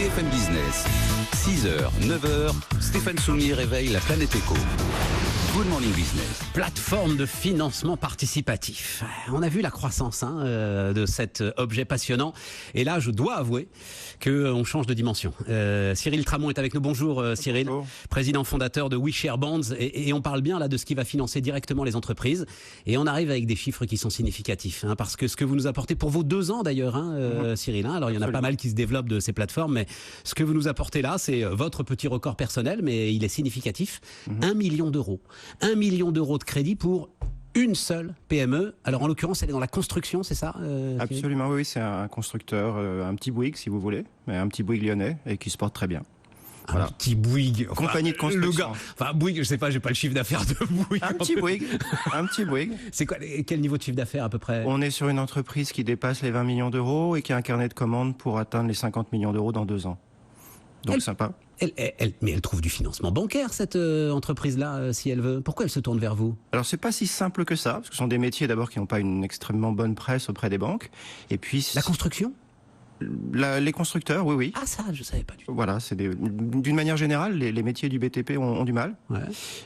BFM Business, 6h, 9h, Stéphane Soumier réveille la planète éco. Good Morning Business. Plateforme de financement participatif. On a vu la croissance de cet objet passionnant. Et là, je dois avouer qu'on change de dimension. Cyril Tramont est avec nous. Bonjour Cyril, Bonjour. Président fondateur de WeShare Bonds. Et on parle bien là de ce qui va financer directement les entreprises. Et on arrive avec des chiffres qui sont significatifs. Parce que ce que vous nous apportez pour vos 2 ans d'ailleurs, Cyril. Alors il y en a pas mal qui se développent de ces plateformes. Mais ce que vous nous apportez là, c'est votre petit record personnel. Mais il est significatif. 1 million d'euros. 1 million d'euros de crédit pour une seule PME. Alors en l'occurrence, elle est dans la construction, c'est ça Absolument, oui, c'est un constructeur, un petit Bouygues si vous voulez, mais un petit Bouygues lyonnais et qui se porte très bien. Un petit Bouygues. Compagnie de construction. Bouygues, je sais pas, j'ai pas le chiffre d'affaires de Bouygues. Un petit Bouygues. C'est quoi, quel niveau de chiffre d'affaires à peu près? On est sur une entreprise qui dépasse les 20 millions d'euros et qui a un carnet de commandes pour atteindre les 50 millions d'euros dans 2 ans. Donc sympa. Mais elle trouve du financement bancaire, cette entreprise-là, si elle veut. Pourquoi elle se tourne vers vous? Alors c'est pas si simple que ça, parce que ce sont des métiers d'abord qui n'ont pas une extrêmement bonne presse auprès des banques. Et puis La construction? les constructeurs, oui. Ah ça, je savais pas du tout. Voilà, d'une manière générale, les métiers du BTP ont du mal. Ouais.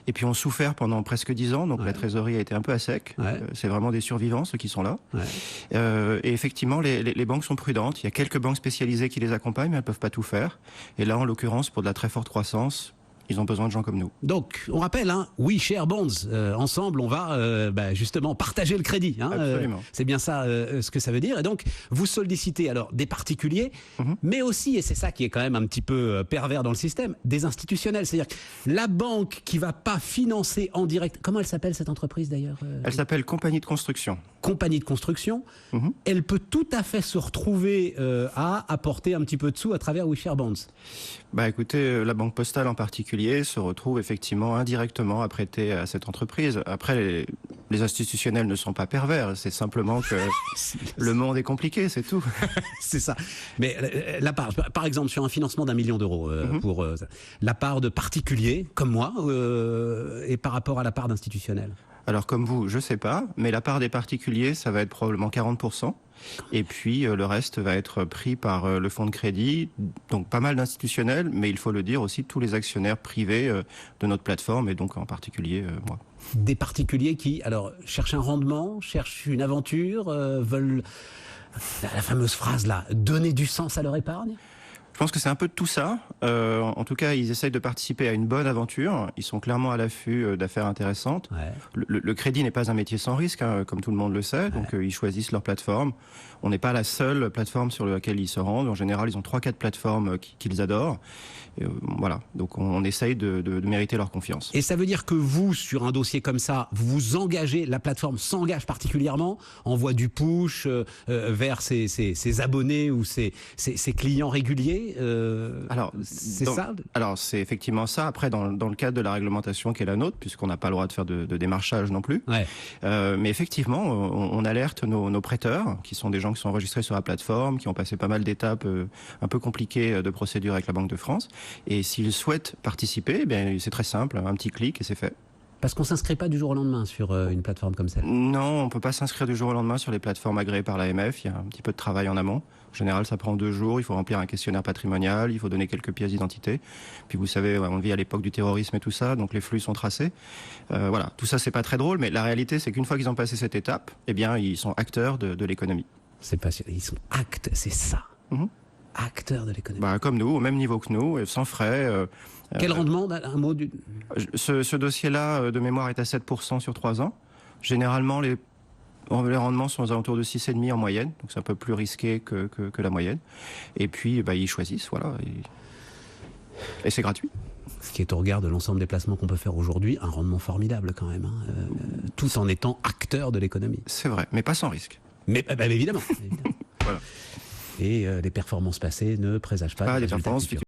Et puis ont souffert pendant presque 10 ans, donc la trésorerie a été un peu à sec. Ouais. C'est vraiment des survivants, ceux qui sont là. Ouais. Et effectivement, les banques sont prudentes. Il y a quelques banques spécialisées qui les accompagnent, mais elles ne peuvent pas tout faire. Et là, en l'occurrence, pour de la très forte croissance, ils ont besoin de gens comme nous. Donc, on rappelle, WeShare Bonds. Ensemble, on va justement partager le crédit. Absolument. C'est bien ça ce que ça veut dire. Et donc, vous sollicitez alors des particuliers, mais aussi, et c'est ça qui est quand même un petit peu pervers dans le système, des institutionnels. C'est-à-dire que la banque qui va pas financer en direct. Comment elle s'appelle cette entreprise d'ailleurs Elle s'appelle Compagnie de construction. Compagnie de construction. Elle peut tout à fait se retrouver à apporter un petit peu de sous à travers WeShare Bonds. Bah écoutez, la Banque Postale en particulier se retrouve effectivement indirectement à prêter à cette entreprise. Après, les institutionnels ne sont pas pervers, c'est simplement que le monde est compliqué, c'est tout. C'est ça. Mais la part, par exemple, sur un financement d'1 million d'euros, pour la part de particuliers comme moi, et par rapport à la part d'institutionnels. Alors comme vous, je sais pas, mais la part des particuliers, ça va être probablement 40%. Et puis le reste va être pris par le fonds de crédit, donc pas mal d'institutionnels, mais il faut le dire aussi tous les actionnaires privés de notre plateforme, et donc en particulier moi. Des particuliers qui, alors, cherchent un rendement, cherchent une aventure, veulent, la fameuse phrase là, donner du sens à leur épargne. Je pense que c'est un peu de tout ça. En tout cas, ils essayent de participer à une bonne aventure. Ils sont clairement à l'affût d'affaires intéressantes. Ouais. Le crédit n'est pas un métier sans risque, comme tout le monde le sait. Donc, ils choisissent leur plateforme. On n'est pas la seule plateforme sur laquelle ils se rendent. En général, ils ont 3-4 plateformes qu'ils adorent. Voilà. Donc, on essaye de mériter leur confiance. Et ça veut dire que vous, sur un dossier comme ça, vous vous engagez, la plateforme s'engage particulièrement, envoie du push vers ses abonnés ou ses clients réguliers. Alors, c'est ça. Alors, c'est effectivement ça. Après, dans le cadre de la réglementation qui est la nôtre, puisqu'on n'a pas le droit de faire de démarchage non plus. Ouais. Mais effectivement, on alerte nos prêteurs, qui sont des gens qui sont enregistrés sur la plateforme, qui ont passé pas mal d'étapes un peu compliquées de procédure avec la Banque de France. Et s'ils souhaitent participer, c'est très simple, un petit clic et c'est fait. Parce qu'on s'inscrit pas du jour au lendemain sur une plateforme comme celle-là. Non, on peut pas s'inscrire du jour au lendemain sur les plateformes agréées par l'AMF. Il y a un petit peu de travail en amont. En général, ça prend 2 jours. Il faut remplir un questionnaire patrimonial. Il faut donner quelques pièces d'identité. Puis vous savez, on vit à l'époque du terrorisme et tout ça, donc les flux sont tracés. Voilà, tout ça c'est pas très drôle, mais la réalité c'est qu'une fois qu'ils ont passé cette étape, ils sont acteurs de l'économie. C'est passionnant. Ils sont c'est ça. Acteurs de l'économie. Comme nous, au même niveau que nous, sans frais. Quel rendement, un mot du... Ce dossier-là, de mémoire, est à 7% sur 3 ans. Généralement, les rendements sont aux alentours de 6,5 en moyenne, donc c'est un peu plus risqué que la moyenne. Et puis, ils choisissent, voilà. Et c'est gratuit. Ce qui est au regard de l'ensemble des placements qu'on peut faire aujourd'hui, un rendement formidable quand même, tout en étant acteur de l'économie. C'est vrai, mais pas sans risque. Mais évidemment. Voilà. Et les performances passées ne présagent pas des des résultats performances futurs.